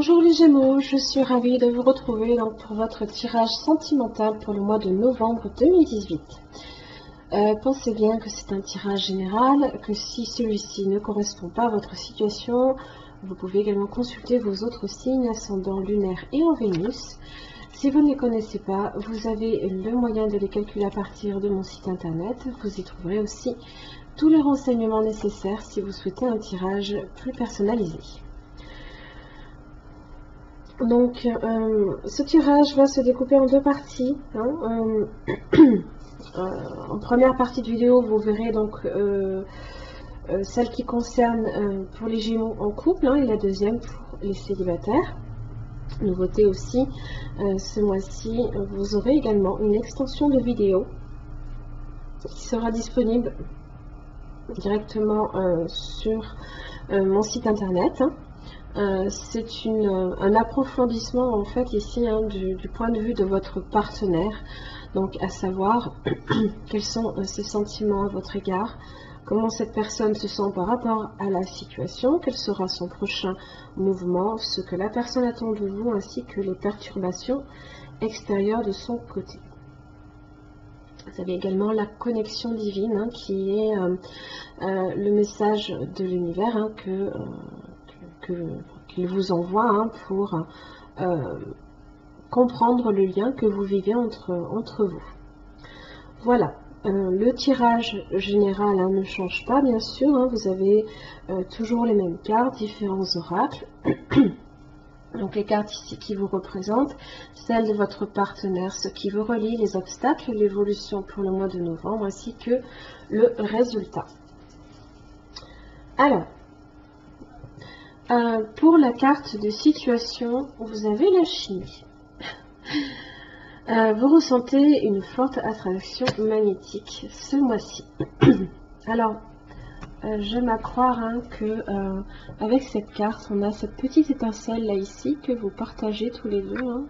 Bonjour les Gémeaux, je suis ravie de vous retrouver pour votre tirage sentimental pour le mois de novembre 2018. Pensez bien que c'est un tirage général, que si celui-ci ne correspond pas à votre situation, vous pouvez également consulter vos autres signes, ascendant lunaire et en Vénus. Si vous ne les connaissez pas, vous avez le moyen de les calculer à partir de mon site internet. Vous y trouverez aussi tous les renseignements nécessaires si vous souhaitez un tirage plus personnalisé. Donc, ce tirage va se découper en deux parties. En première partie de vidéo, vous verrez donc celle qui concerne pour les Gémeaux en couple, et la deuxième pour les célibataires. Nouveauté aussi, ce mois-ci, vous aurez également une extension de vidéo qui sera disponible directement sur mon site internet. C'est un approfondissement en fait ici du point de vue de votre partenaire, donc à savoir quels sont ses sentiments à votre égard, comment cette personne se sent par rapport à la situation, quel sera son prochain mouvement, ce que la personne attend de vous, ainsi que les perturbations extérieures de son côté. Vous avez également la connexion divine qui est le message de l'univers qu'il vous envoie pour comprendre le lien que vous vivez entre vous. Voilà, le tirage général ne change pas bien sûr, vous avez toujours les mêmes cartes, différents oracles. Donc les cartes ici qui vous représentent, celles de votre partenaire, ce qui vous relie, les obstacles, l'évolution pour le mois de novembre, ainsi que le résultat. Alors, pour la carte de situation, vous avez la chimie. Vous ressentez une forte attraction magnétique ce mois-ci. Alors, j'aime à croire que avec cette carte, on a cette petite étincelle là ici que vous partagez tous les deux,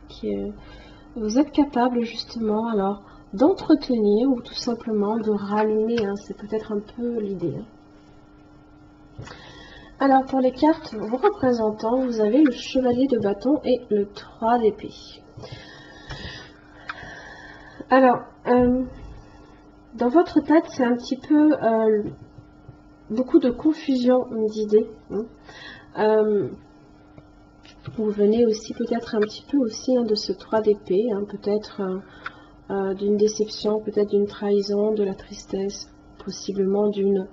vous êtes capable justement alors d'entretenir ou tout simplement de rallumer. C'est peut-être un peu l'idée. Alors pour les cartes vous représentant, vous avez le chevalier de bâton et le 3 d'épée. Alors, dans votre tête, c'est un petit peu beaucoup de confusion d'idées. Vous venez aussi peut-être un petit peu aussi de ce 3 d'épée, peut-être d'une déception, peut-être d'une trahison, de la tristesse, possiblement d'une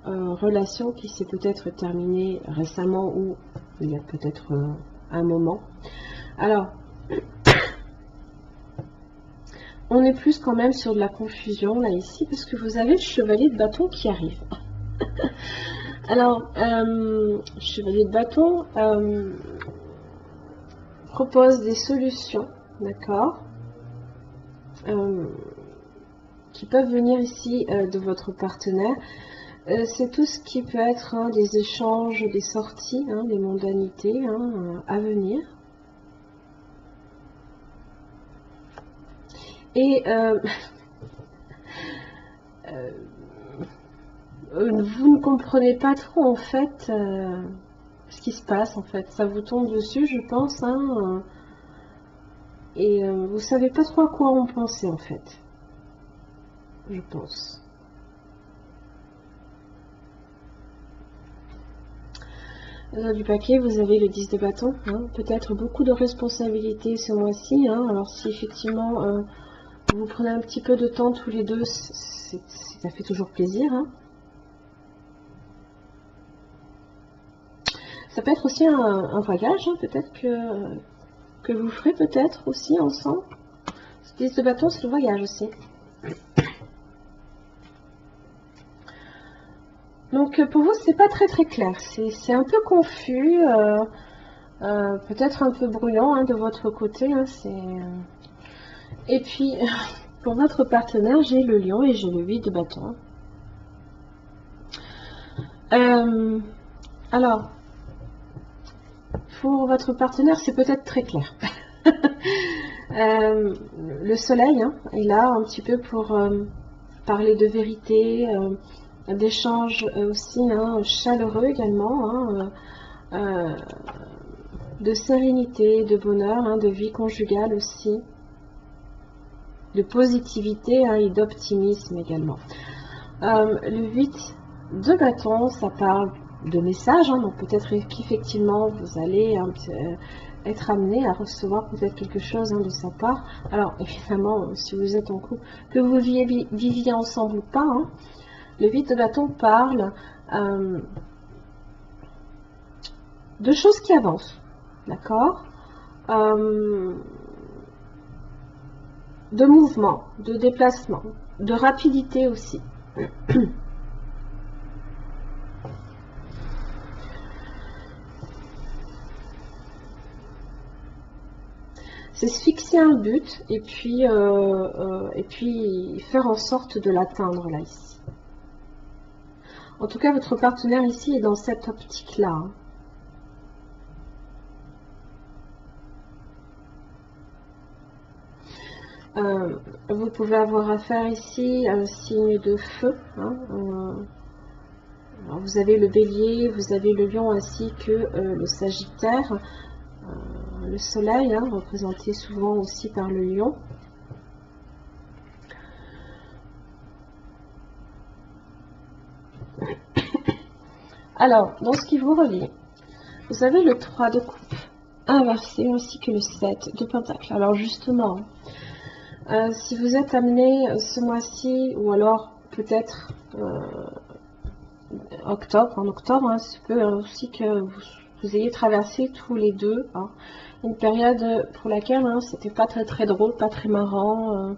relation qui s'est peut-être terminée récemment ou il y a peut-être un moment. Alors, on est plus quand même sur de la confusion là ici parce que vous avez le chevalier de bâton qui arrive. Alors, chevalier de bâton propose des solutions, d'accord, qui peuvent venir ici de votre partenaire. C'est tout ce qui peut être des échanges, des sorties, des mondanités à venir. Et vous ne comprenez pas trop en fait ce qui se passe en fait. Ça vous tombe dessus, je pense, et vous savez pas trop à quoi en penser en fait. Je pense. Dans du paquet, vous avez le 10 de bâton, peut-être beaucoup de responsabilités ce mois-ci. Alors si effectivement vous prenez un petit peu de temps tous les deux, ça fait toujours plaisir. Ça peut être aussi un voyage, peut-être que vous ferez peut-être aussi ensemble. Ce 10 de bâton, c'est le voyage aussi. Donc pour vous, c'est pas très clair. C'est un peu confus, peut-être un peu bruyant de votre côté. Et puis, pour votre partenaire, j'ai le lion et j'ai le 8 de bâton. Alors, pour votre partenaire, c'est peut-être très clair. Le soleil est là un petit peu pour parler de vérité, d'échanges aussi chaleureux également. de sérénité, de bonheur, hein, de vie conjugale aussi, de positivité, hein, et d'optimisme également. Le 8 de bâton, ça parle de messages, hein, donc peut-être qu'effectivement vous allez être amené à recevoir peut-être quelque chose, hein, de sa part. Alors évidemment, si vous êtes en couple, que vous viviez ensemble ou pas, hein, le 8 de bâton parle de choses qui avancent, d'accord, de mouvement, de déplacement, de rapidité aussi. C'est se fixer un but et puis faire en sorte de l'atteindre là ici. En tout cas, votre partenaire ici est dans cette optique-là, hein. Vous pouvez avoir affaire ici à un signe de feu, hein, alors vous avez le bélier, vous avez le lion ainsi que le sagittaire, le soleil, hein, représenté souvent aussi par le lion. Alors, dans ce qui vous relie, vous avez le 3 de coupe inversé ainsi que le 7 de pentacle. Alors justement, si vous êtes amené ce mois-ci, ou alors peut-être en octobre, hein, c'est peut aussi que vous ayez traversé tous les deux, hein, une période pour laquelle, hein, c'était pas très drôle, pas très marrant.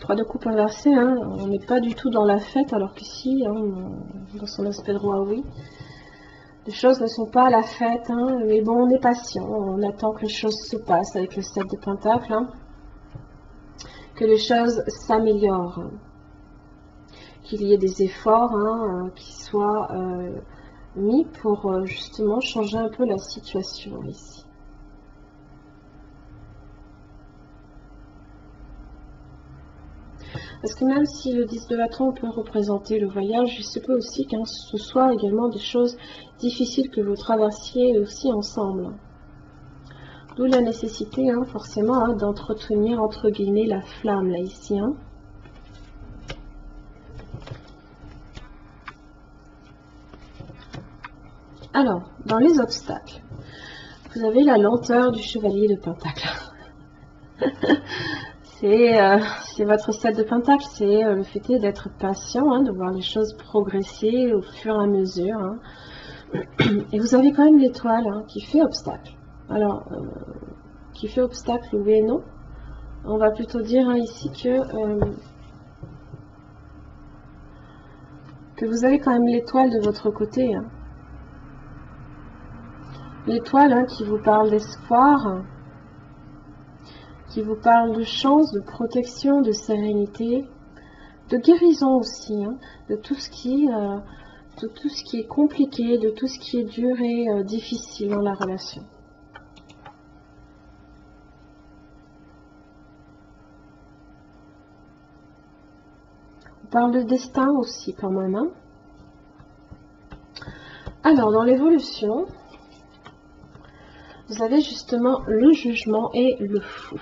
3 de coupe inversé, hein, on n'est pas du tout dans la fête, alors qu'ici, hein, dans son aspect droit, oui. Les choses ne sont pas à la fête, hein, mais bon, on est patient, on attend que les choses se passent avec le 7 de pentacle, hein, que les choses s'améliorent, qu'il y ait des efforts, hein, qui soient mis pour justement changer un peu la situation ici. Parce que même si le 10 de bâton peut représenter le voyage, il se peut aussi que ce soit également des choses difficiles que vous traversiez aussi ensemble. D'où la nécessité, hein, forcément, hein, d'entretenir, entre guillemets, la flamme, là, ici. Hein. Alors, dans les obstacles, vous avez la lenteur du chevalier de pentacle. C'est votre 7 de pentacle, c'est le fait d'être patient, hein, de voir les choses progresser au fur et à mesure. Hein. Et vous avez quand même l'étoile, hein, qui fait obstacle. Alors, qui fait obstacle, oui et non. On va plutôt dire, hein, ici que vous avez quand même l'étoile de votre côté. Hein. L'étoile, hein, qui vous parle d'espoir, qui vous parle de chance, de protection, de sérénité, de guérison aussi, hein, de tout ce qui est compliqué, de tout ce qui est dur et difficile dans la relation. On parle de destin aussi quand même. Hein. Alors, dans l'évolution, vous avez justement le jugement et le fou.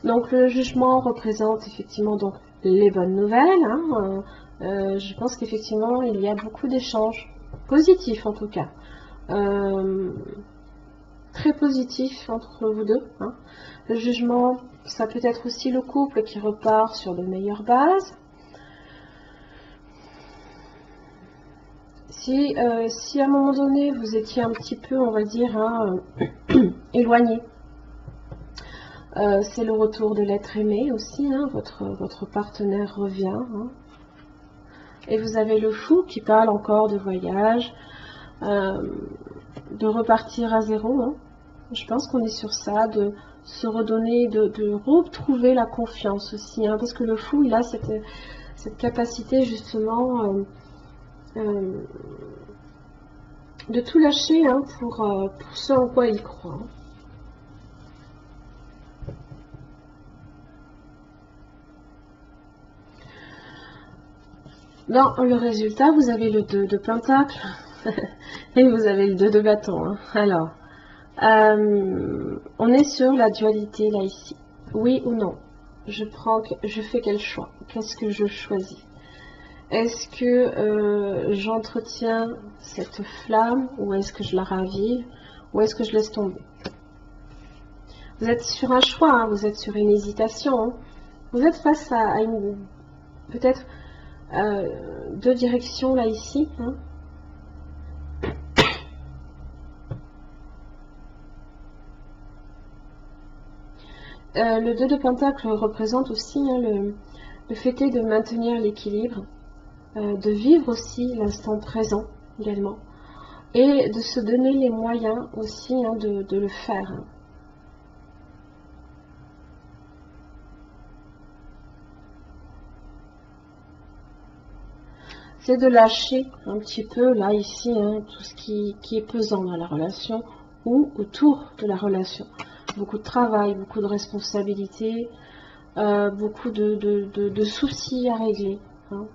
Donc, le jugement représente effectivement donc les bonnes nouvelles. Hein. Je pense qu'effectivement, il y a beaucoup d'échanges positifs en tout cas. Très positifs entre vous deux. Hein. Le jugement, ça peut être aussi le couple qui repart sur de meilleures bases. Si à un moment donné, vous étiez un petit peu, on va dire, hein, éloigné, c'est le retour de l'être aimé aussi, hein, votre partenaire revient. Hein. Et vous avez le fou qui parle encore de voyage, de repartir à zéro. Hein. Je pense qu'on est sur ça, de se redonner, de retrouver la confiance aussi. Hein, parce que le fou, il a cette capacité justement de tout lâcher, hein, pour ce en quoi il croit. Dans le résultat, vous avez le 2 de pentacle, Et vous avez le 2 de bâton. Hein. Alors, on est sur la dualité là ici. Oui ou non? Je fais quel choix? Qu'est-ce que je choisis? Est-ce que j'entretiens cette flamme ou est-ce que je la ravive ou est-ce que je laisse tomber? Vous êtes sur un choix, hein, vous êtes sur une hésitation. Hein. Vous êtes face à une peut-être deux directions là ici. Hein. Le 2 de Pentacle représente aussi hein, le fait est de maintenir l'équilibre, de vivre aussi l'instant présent également, et de se donner les moyens aussi hein, de le faire. C'est de lâcher un petit peu là ici hein, tout ce qui est pesant dans la relation ou autour de la relation. Beaucoup de travail, beaucoup de responsabilités, beaucoup de soucis à régler. Hein.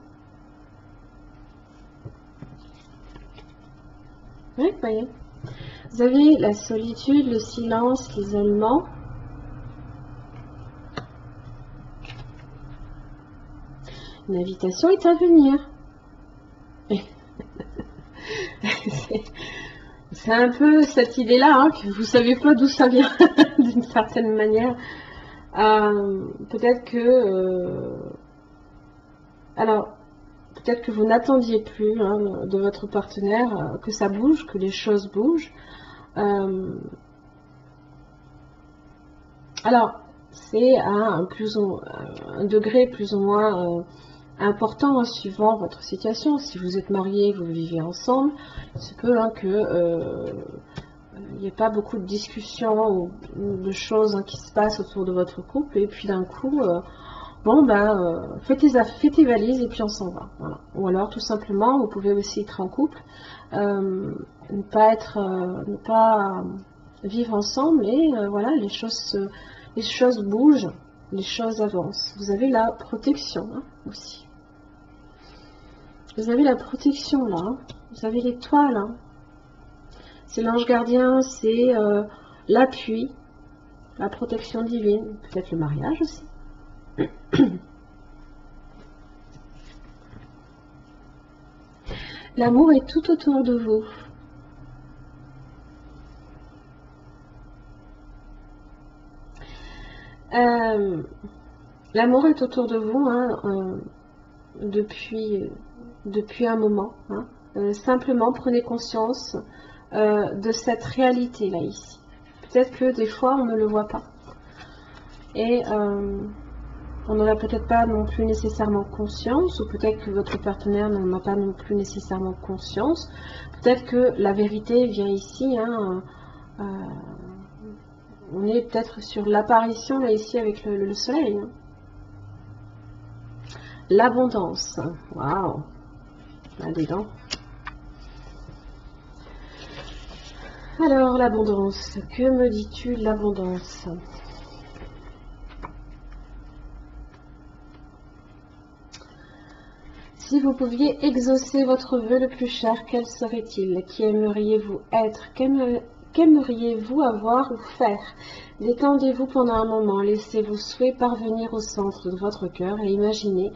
Oui, vous voyez. Vous avez la solitude, le silence, l'isolement. Une invitation est à venir. C'est un peu cette idée-là, hein, que vous ne savez pas d'où ça vient, d'une certaine manière. Peut-être que... alors, peut-être que vous n'attendiez plus hein, de votre partenaire que ça bouge, que les choses bougent. Alors, c'est à un degré plus ou moins important hein, suivant votre situation. Si vous êtes marié, vous vivez ensemble, c'est peu hein, que il n'y a pas beaucoup de discussions ou de choses hein, qui se passent autour de votre couple et puis d'un coup, bon ben, faites tes valises et puis on s'en va. Voilà. Ou alors tout simplement, vous pouvez aussi être en couple, ne pas vivre ensemble et voilà, les choses bougent, les choses avancent. Vous avez la protection hein, aussi. Vous avez la protection là, hein. Vous avez l'étoile. Hein. C'est l'ange gardien, c'est l'appui, la protection divine, peut-être le mariage aussi. L'amour est tout autour de vous. L'amour est autour de vous hein, depuis un moment. Hein. Simplement prenez conscience de cette réalité là ici. Peut-être que des fois on ne le voit pas. Et on n'en a peut-être pas non plus nécessairement conscience, ou peut-être que votre partenaire n'en a pas non plus nécessairement conscience. Peut-être que la vérité vient ici. Hein, on est peut-être sur l'apparition là ici avec le soleil. Hein. L'abondance. Waouh. Là-dedans. Alors, l'abondance. Que me dis-tu de l'abondance? Si vous pouviez exaucer votre vœu le plus cher, quel serait-il? Qui aimeriez-vous être? Qu'aimeriez-vous avoir ou faire? Détendez-vous pendant un moment, laissez vos souhaits parvenir au centre de votre cœur et imaginez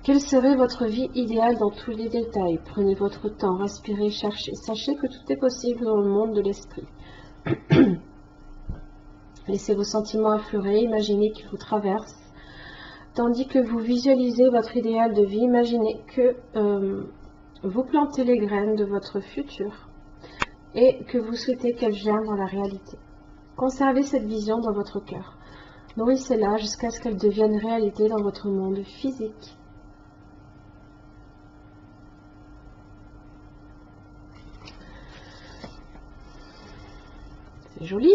quelle serait votre vie idéale dans tous les détails. Prenez votre temps, respirez, cherchez. Sachez que tout est possible dans le monde de l'esprit. Laissez vos sentiments affleurer, imaginez qu'ils vous traversent. Tandis que vous visualisez votre idéal de vie, imaginez que vous plantez les graines de votre futur et que vous souhaitez qu'elles germent dans la réalité. Conservez cette vision dans votre cœur. Nourrissez-la jusqu'à ce qu'elle devienne réalité dans votre monde physique. C'est joli.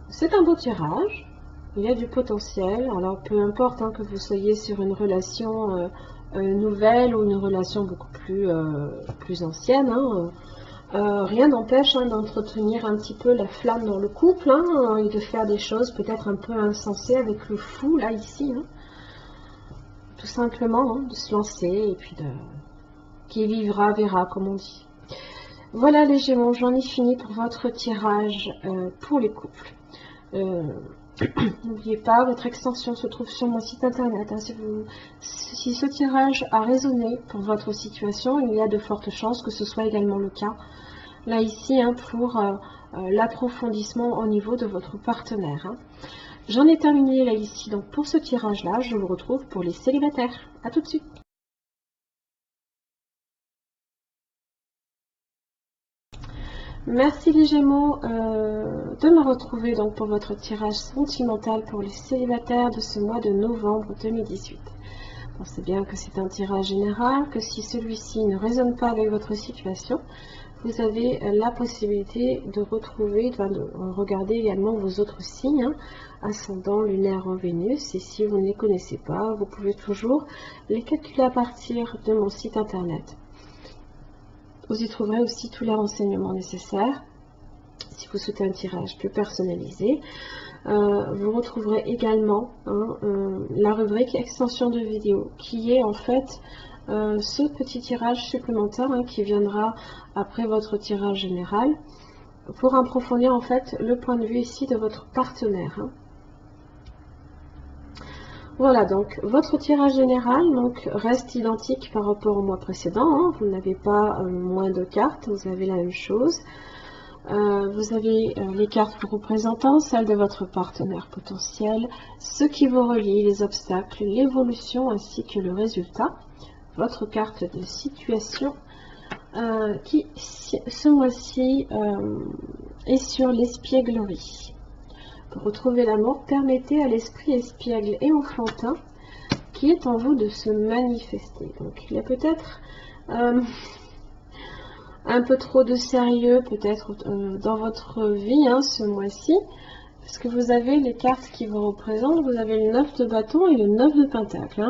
C'est un beau tirage, il y a du potentiel, alors peu importe hein, que vous soyez sur une relation nouvelle ou une relation beaucoup plus ancienne, hein, rien n'empêche hein, d'entretenir un petit peu la flamme dans le couple hein, et de faire des choses peut-être un peu insensées avec le fou là ici. Hein. tout simplement, hein, de se lancer et puis qui vivra verra, comme on dit. Voilà les Gémeaux, j'en ai fini pour votre tirage pour les couples. N'oubliez pas, votre extension se trouve sur mon site internet. Hein. Si ce tirage a résonné pour votre situation, il y a de fortes chances que ce soit également le cas là ici, hein, pour l'approfondissement au niveau de votre partenaire. Hein. J'en ai terminé là ici, donc pour ce tirage là, je vous retrouve pour les célibataires. À tout de suite. Merci les Gémeaux de me retrouver donc pour votre tirage sentimental pour les célibataires de ce mois de novembre 2018. Pensez bien que c'est un tirage général, que si celui-ci ne résonne pas avec votre situation, vous avez la possibilité de retrouver, de regarder également vos autres signes, hein, ascendant, lunaire en Vénus, et si vous ne les connaissez pas, vous pouvez toujours les calculer à partir de mon site internet. Vous y trouverez aussi tous les renseignements nécessaires. Si vous souhaitez un tirage plus personnalisé, vous retrouverez également la rubrique extension de vidéo, qui est en fait ce petit tirage supplémentaire qui viendra après votre tirage général, pour approfondir en fait le point de vue ici de votre partenaire. Voilà, donc votre tirage général donc, reste identique par rapport au mois précédent. Vous n'avez pas moins de cartes, vous avez la même chose. Vous avez les cartes vous représentant, celles de votre partenaire potentiel, ce qui vous relie, les obstacles, l'évolution ainsi que le résultat. Votre carte de situation qui ce mois-ci est sur l'espièglerie. Pour retrouver l'amour, permettez à l'esprit espiègle et enfantin qui est en vous de se manifester. Donc il y a peut-être un peu trop de sérieux peut-être dans votre vie ce mois-ci, parce que vous avez les cartes qui vous représentent, vous avez le 9 de bâton et le 9 de pentacle.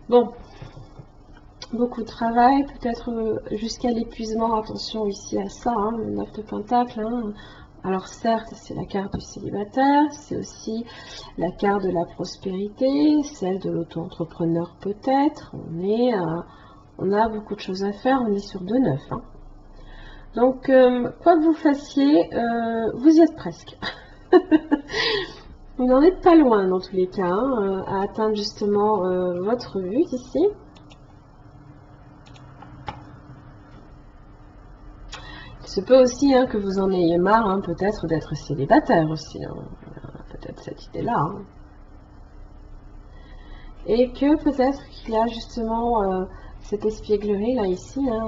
Bon, beaucoup de travail, peut-être jusqu'à l'épuisement, attention ici à ça, le 9 de pentacle. Alors certes, c'est la carte du célibataire, c'est aussi la carte de la prospérité, celle de l'auto-entrepreneur peut-être. On a beaucoup de choses à faire, on est sur 2-9. Donc, quoi que vous fassiez, vous y êtes presque. Vous n'en êtes pas loin dans tous les cas, à atteindre justement votre but ici. Il se peut aussi que vous en ayez marre, peut-être d'être célibataire aussi. Peut-être cette idée-là. Et que peut-être qu'il y a justement cette espièglerie là ici à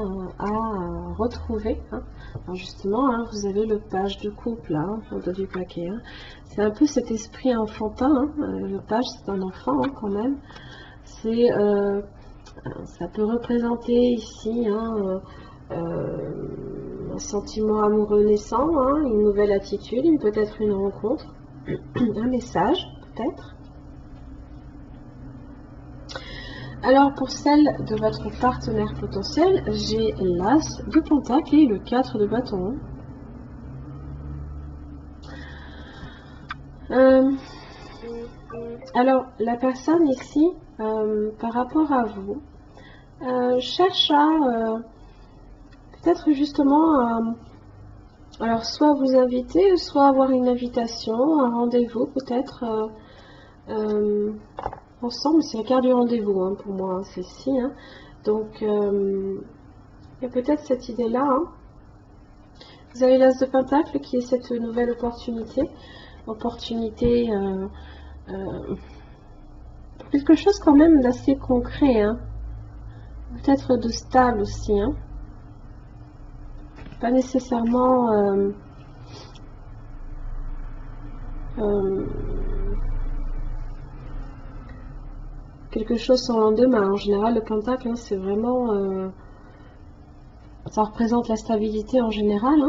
retrouver. Alors justement, vous avez le page de couple là, au dos du paquet. C'est un peu cet esprit enfantin. Le page, c'est un enfant quand même. Ça peut représenter ici un sentiment amoureux naissant, une nouvelle attitude, peut-être une rencontre, un message peut-être. Alors pour celle de votre partenaire potentiel, j'ai l'As de Pentacle et le 4 de bâton. Alors la personne ici, par rapport à vous, cherche à peut-être justement alors soit vous inviter, soit avoir une invitation, un rendez-vous peut-être ensemble. C'est la carte du rendez-vous pour moi, celle-ci. Donc il y a peut-être cette idée-là. Vous avez l'As de Pentacle qui est cette nouvelle opportunité. Quelque chose quand même d'assez concret. Peut-être de stable aussi. Pas nécessairement quelque chose sans lendemain. En général, le pentacle, c'est vraiment ça représente la stabilité en général.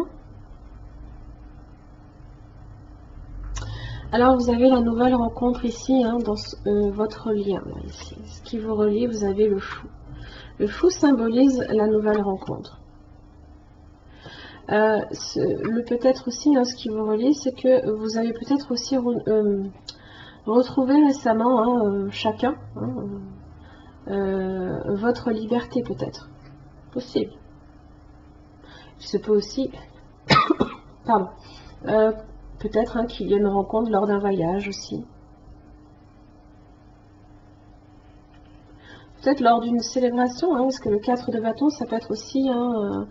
Alors vous avez la nouvelle rencontre ici dans votre lien là, ici. Ce qui vous relie, vous avez le fou. Le fou symbolise la nouvelle rencontre. Peut-être aussi, ce qui vous relie, c'est que vous avez peut-être aussi retrouvé récemment chacun, votre liberté peut-être. Possible. Il se peut aussi, pardon, peut-être hein, qu'il y ait une rencontre lors d'un voyage aussi. Peut-être lors d'une célébration, hein, parce que le 4 de bâton, ça peut être aussi hein,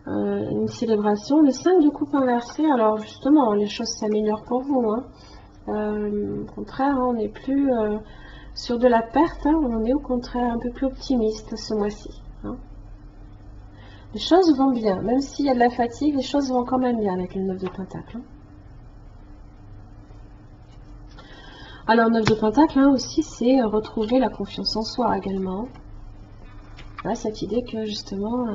une célébration. Le 5 de coupe inversé, alors justement, les choses s'améliorent pour vous. Hein. Au contraire, hein, on n'est plus sur de la perte, hein, on est au contraire un peu plus optimiste ce mois-ci. Hein. Les choses vont bien, même s'il y a de la fatigue, les choses vont quand même bien avec le 9 de Pentacle. Hein. Alors, 9 de Pentacle hein, aussi, c'est retrouver la confiance en soi également. Voilà, cette idée que justement,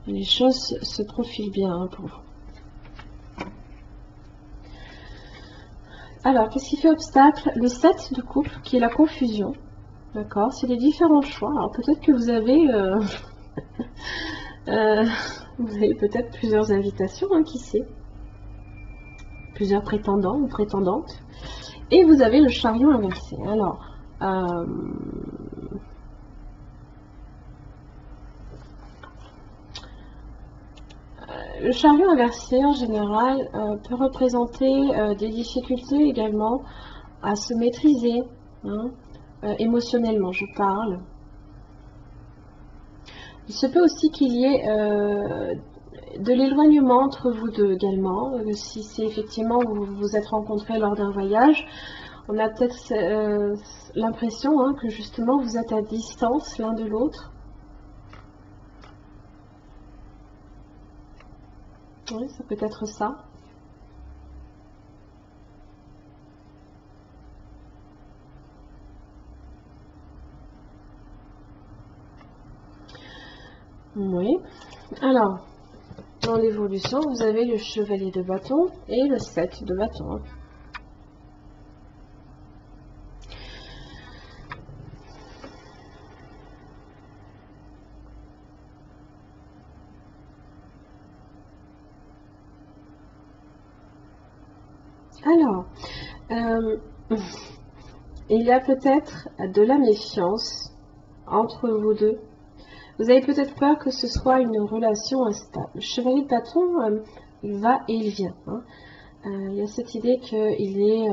les choses se profilent bien hein, pour vous. Alors, qu'est-ce qui fait obstacle? Le 7 de coupe, qui est la confusion. D'accord? C'est les différents choix. Alors, peut-être que vous avez... vous avez peut-être plusieurs invitations, hein, qui sait? Plusieurs prétendants ou prétendantes. Et vous avez le chariot inversé. Alors, le chariot inversé, en général, peut représenter des difficultés également à se maîtriser, hein, émotionnellement, je parle. Il se peut aussi qu'il y ait de l'éloignement entre vous deux également. Si c'est effectivement vous vous êtes rencontrés lors d'un voyage, on a peut-être l'impression hein, que justement vous êtes à distance l'un de l'autre. Oui, ça peut être ça. Oui. Alors, dans l'évolution, vous avez le chevalier de bâton et le 7 de bâton. Alors, il y a peut-être de la méfiance entre vous deux. Vous avez peut-être peur que ce soit une relation instable. Le chevalier de bâton, il va et il vient. Hein. Il y a cette idée qu'il est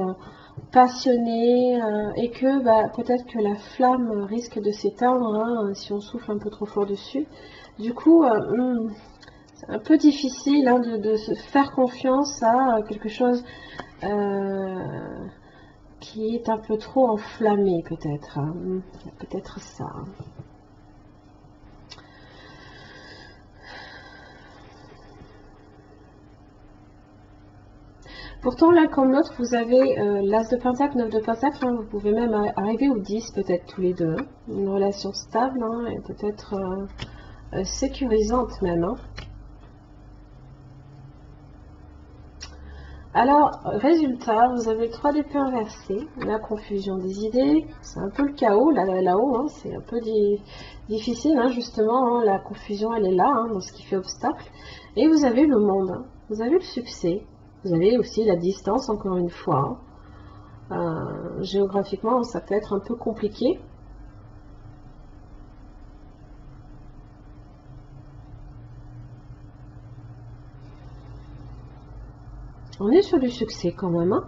passionné et que peut-être que la flamme risque de s'éteindre hein, si on souffle un peu trop fort dessus. Du coup, c'est un peu difficile hein, de se faire confiance à quelque chose qui est un peu trop enflammé peut-être. Hein. Peut-être ça. Hein. Pourtant, l'un comme l'autre, vous avez l'As de Pentacle, 9 de Pentacle, hein, vous pouvez même arriver au 10 peut-être tous les deux. Une relation stable hein, et peut-être sécurisante même. Hein. Alors, résultat, vous avez le 3 d'épée inversé, la confusion des idées, c'est un peu le chaos là-haut, hein, c'est un peu difficile hein, justement, hein, la confusion elle est là, hein, dans ce qui fait obstacle. Et vous avez le monde, hein, vous avez le succès. Vous avez aussi la distance, encore une fois. Géographiquement, ça peut être un peu compliqué. On est sur du succès quand même. Hein.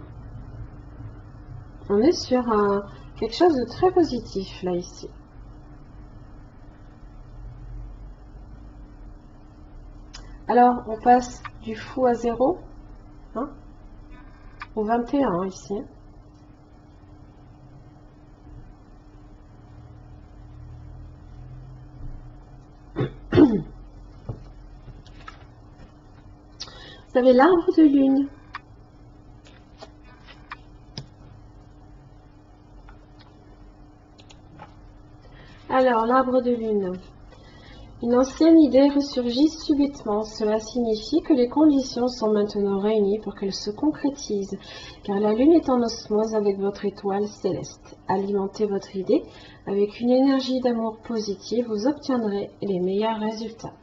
On est sur quelque chose de très positif, là, ici. Alors, on passe du fou à 0. Hein, au 21 ici. Vous avez l'arbre de lune. Alors, l'arbre de lune. Une ancienne idée ressurgit subitement. Cela signifie que les conditions sont maintenant réunies pour qu'elle se concrétise, car la lune est en osmose avec votre étoile céleste. Alimentez votre idée avec une énergie d'amour positive, vous obtiendrez les meilleurs résultats.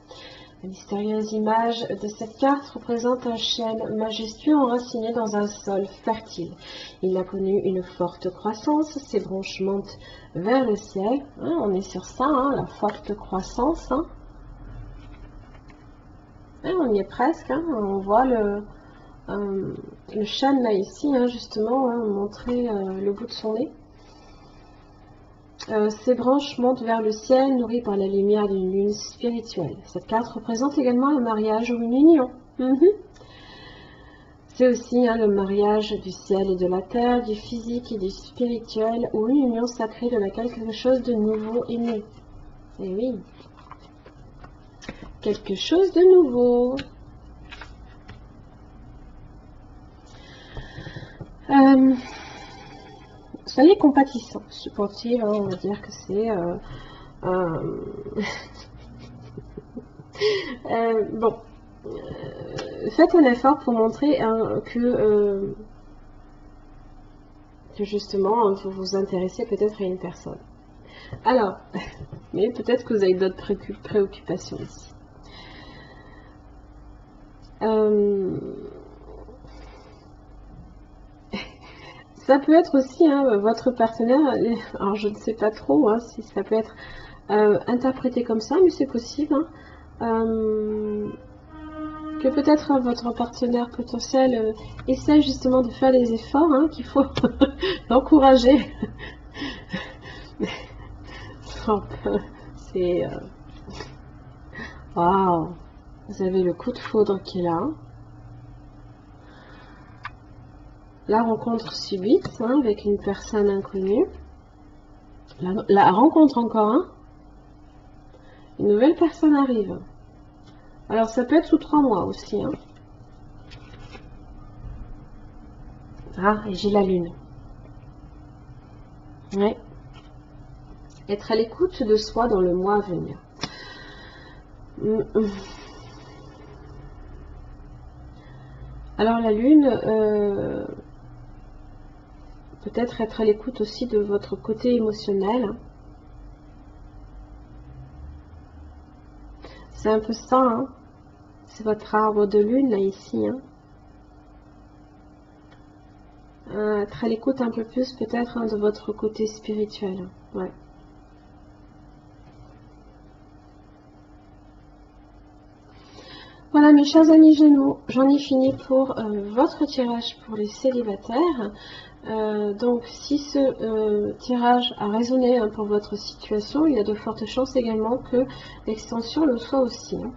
La mystérieuse image de cette carte représente un chêne majestueux enraciné dans un sol fertile. Il a connu une forte croissance, ses branches montent vers le ciel. Hein, on est sur ça, hein, la forte croissance. Hein. On y est presque, hein, on voit le chêne là ici, hein, justement, hein, montrer le bout de son nez. Ses branches montent vers le ciel, nourries par la lumière d'une lune spirituelle. Cette carte représente également un mariage ou une union. C'est aussi hein, le mariage du ciel et de la terre, du physique et du spirituel, ou une union sacrée de laquelle quelque chose de nouveau est né. Eh oui, quelque chose de nouveau. Soyez compatissant, supportif, hein, on va dire que c'est bon. Faites un effort pour montrer hein, que justement vous vous intéressez peut-être à une personne. Alors, mais peut-être que vous avez d'autres préoccupations ici. Ça peut être aussi hein, votre partenaire, alors je ne sais pas trop hein, si ça peut être interprété comme ça, mais c'est possible. Hein, que peut-être hein, votre partenaire potentiel essaie justement de faire les efforts hein, qu'il faut l'encourager. C'est... Waouh! Vous avez le coup de foudre qui est là. La rencontre subite hein, avec une personne inconnue. La rencontre encore, hein. Une nouvelle personne arrive. Alors ça peut être sous 3 mois aussi. Hein. Ah, et j'ai la lune. Ouais. Être à l'écoute de soi dans le mois à venir. Alors la lune... peut-être être à l'écoute aussi de votre côté émotionnel. C'est un peu ça, hein. C'est votre arbre de lune, là, ici. Hein. Être à l'écoute un peu plus, peut-être, hein, de votre côté spirituel. Ouais. Voilà, mes chers amis Gémeaux, j'en ai fini pour votre tirage pour les célibataires. Donc si ce tirage a résonné hein, pour votre situation, il y a de fortes chances également que l'extension le soit aussi. Hein.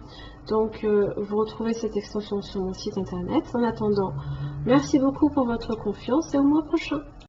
Donc vous retrouvez cette extension sur mon site internet. En attendant, merci beaucoup pour votre confiance et au mois prochain.